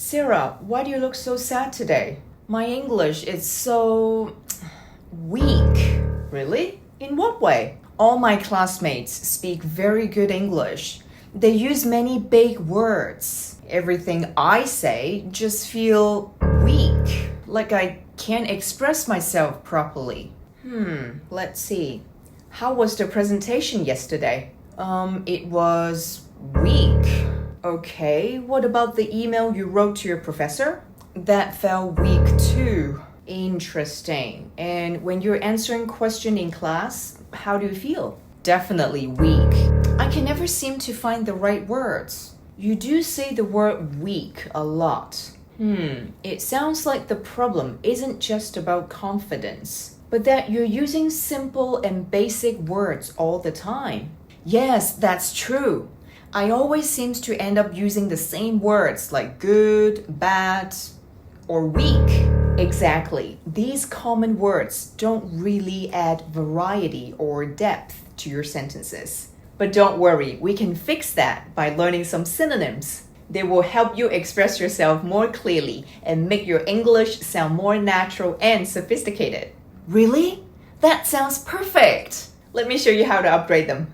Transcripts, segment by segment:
Sarah, why do you look so sad today? My English is so weak. Really? In what way? All my classmates speak very good English. They use many big words. Everything I say just feel weak, like I can't express myself properly. Let's see. How was the presentation yesterday? It was weak. Okay, what about the email you wrote to your professor? That felt weak too. Interesting. And when you're answering question in class, how do you feel? Definitely weak. I can never seem to find the right words. You do say the word weak a lot. It sounds like the problem isn't just about confidence, but that you're using simple and basic words all the time. Yes, that's true. I always seem to end up using the same words like good, bad, or weak. Exactly. These common words don't really add variety or depth to your sentences. But don't worry, we can fix that by learning some synonyms. They will help you express yourself more clearly and make your English sound more natural and sophisticated. Really? That sounds perfect! Let me show you how to upgrade them.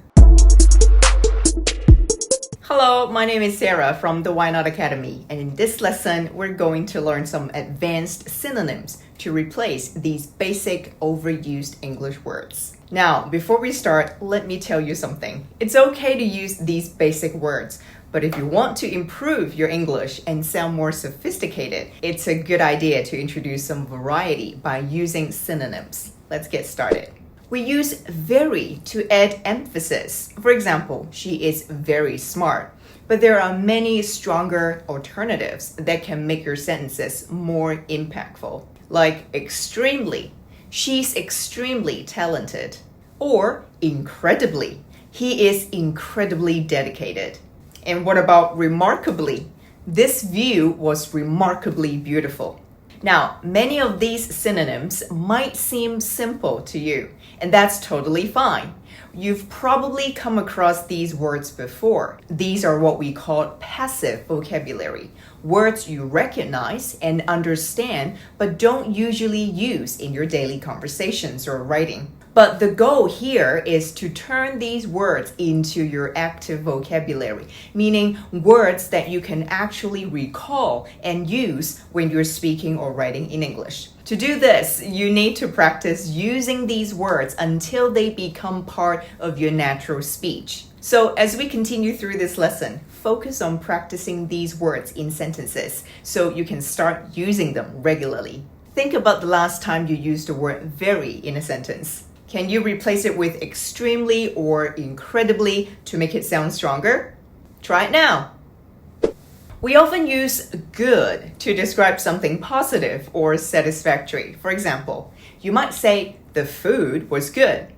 Hello, my name is Sarah from the Why Not Academy, and in this lesson, we're going to learn some advanced synonyms to replace these basic overused English words. Now, before we start, let me tell you something. It's okay to use these basic words, but if you want to improve your English and sound more sophisticated, it's a good idea to introduce some variety by using synonyms. Let's get started. We use very to add emphasis. For example, she is very smart. But there are many stronger alternatives that can make your sentences more impactful. Like extremely, she's extremely talented. Or incredibly, he is incredibly dedicated. And what about remarkably? This view was remarkably beautiful. Now, many of these synonyms might seem simple to you, and that's totally fine. You've probably come across these words before. These are what we call passive vocabulary, words you recognize and understand but don't usually use in your daily conversations or writing. But the goal here is to turn these words into your active vocabulary, meaning words that you can actually recall and use when you're speaking or writing in English. To do this, you need to practice using these words until they become part of your natural speech. So as we continue through this lesson, focus on practicing these words in sentences so you can start using them regularly. Think about the last time you used the word very in a sentence. Can you replace it with extremely or incredibly to make it sound stronger? Try it now. We often use good to describe something positive or satisfactory. For example, you might say the food was good.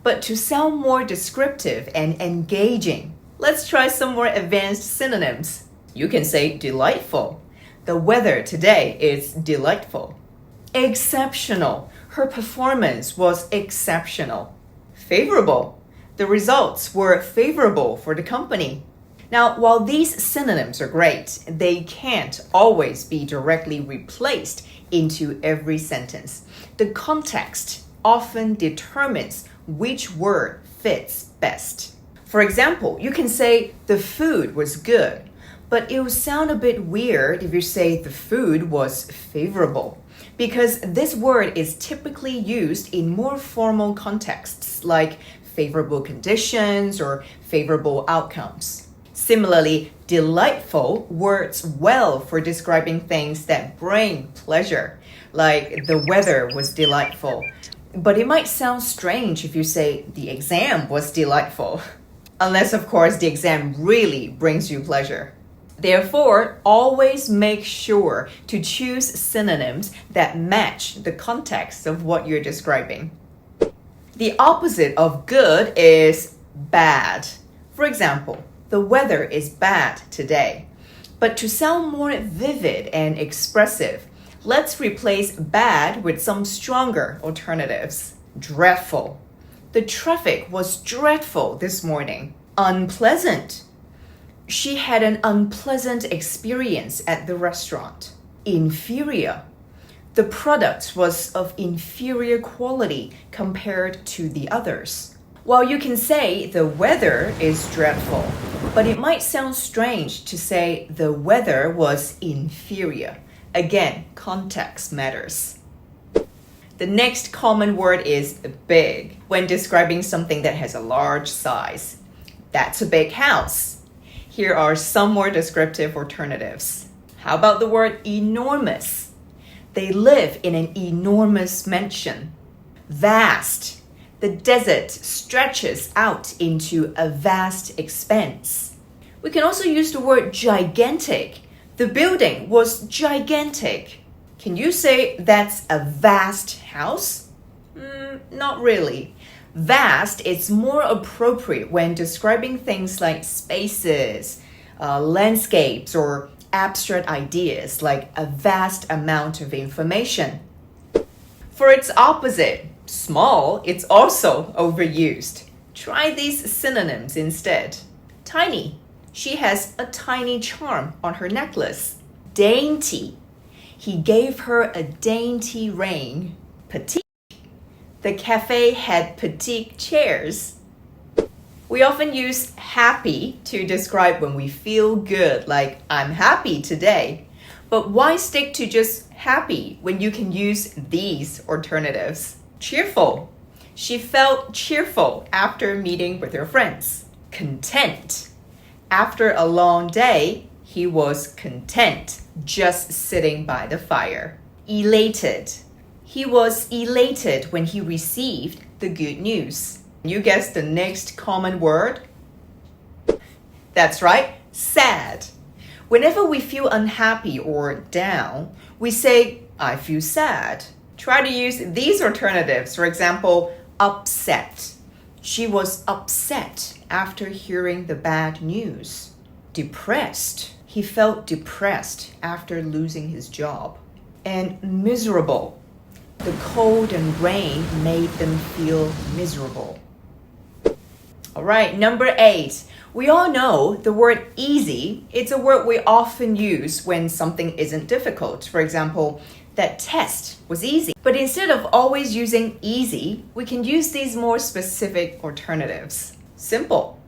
But to sound more descriptive and engaging, let's try some more advanced synonyms. You can say delightful. The weather today is delightful. Exceptional. Her performance was exceptional. Favorable. The results were favorable for the company. Now, while these synonyms are great, they can't always be directly replaced into every sentence. The context often determines which word fits best. For example, you can say the food was good, but it will sound a bit weird if you say the food was favorable, because this word is typically used in more formal contexts like favorable conditions or favorable outcomes. Similarly, delightful works well for describing things that bring pleasure, like the weather was delightful. But it might sound strange if you say the exam was delightful, unless of course the exam really brings you pleasure. Therefore, always make sure to choose synonyms that match the context of what you're describing. The opposite of good is bad. For example, the weather is bad today. But to sound more vivid and expressive, let's replace bad with some stronger alternatives. Dreadful. The traffic was dreadful this morning. Unpleasant. She had an unpleasant experience at the restaurant. Inferior. The product was of inferior quality compared to the others. Well, you can say the weather is dreadful, but it might sound strange to say the weather was inferior. Again, context matters. The next common word is big, when describing something that has a large size. That's a big house. Here are some more descriptive alternatives. How about the word enormous? They live in an enormous mansion. Vast. The desert stretches out into a vast expanse. We can also use the word gigantic. The building was gigantic. Can you say that's a vast house? Not really. Vast is more appropriate when describing things like spaces, landscapes, or abstract ideas like a vast amount of information. For its opposite, small, it's also overused. Try these synonyms instead. Tiny. She has a tiny charm on her necklace. Dainty. He gave her a dainty ring. Petite. The cafe had petite chairs. We often use happy to describe when we feel good, like I'm happy today. But why stick to just happy when you can use these alternatives? Cheerful. She felt cheerful after meeting with her friends. Content. After a long day, he was content just sitting by the fire. Elated. He was elated when he received the good news. You guessed the next common word? That's right, sad. Whenever we feel unhappy or down, we say, I feel sad. Try to use these alternatives. For example, upset. She was upset after hearing the bad news. Depressed. He felt depressed after losing his job. And miserable. The cold and rain made them feel miserable. All right, number 8. We all know the word easy. It's a word we often use when something isn't difficult. For example, that test was easy. But instead of always using easy, we can use these more specific alternatives. Simple.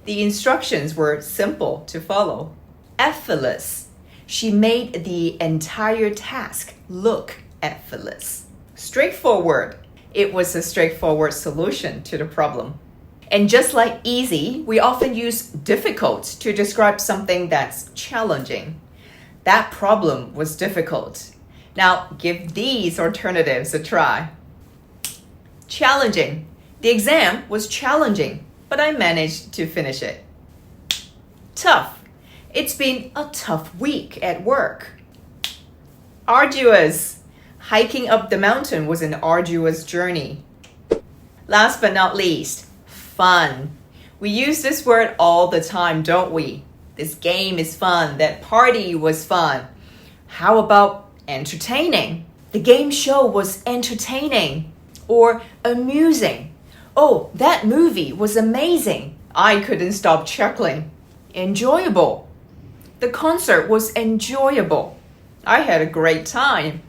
The instructions were simple to follow. Effortless. She made the entire task look effortless. Straightforward. It was a straightforward solution to the problem. And just like easy, we often use difficult to describe something that's challenging. That problem was difficult. Now, give these alternatives a try. Challenging. The exam was challenging, but I managed to finish it. Tough. It's been a tough week at work. Arduous. Hiking up the mountain was an arduous journey. Last but not least, fun. We use this word all the time, don't we? This game is fun. That party was fun. How about entertaining? The game show was entertaining. Or amusing. Oh, that movie was amazing. I couldn't stop chuckling. Enjoyable. The concert was enjoyable. I had a great time.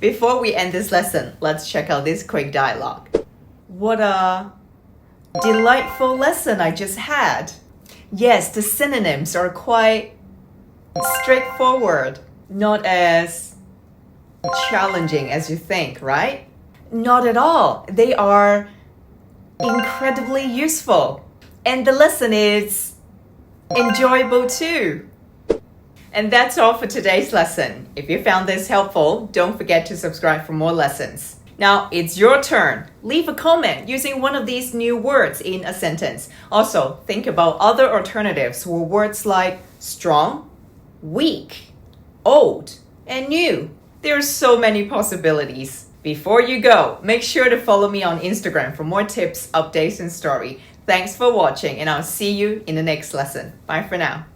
Before we end this lesson, let's check out this quick dialogue. What a delightful lesson I just had. Yes, the synonyms are quite straightforward, not as challenging as you think, right? Not at all. They are incredibly useful. And the lesson is enjoyable too. And that's all for today's lesson. If you found this helpful, don't forget to subscribe for more lessons. Now, it's your turn. Leave a comment using one of these new words in a sentence. Also, think about other alternatives for words like strong, weak, old, and new. There are so many possibilities. Before you go, make sure to follow me on Instagram for more tips, updates, and story. Thanks for watching, and I'll see you in the next lesson. Bye for now.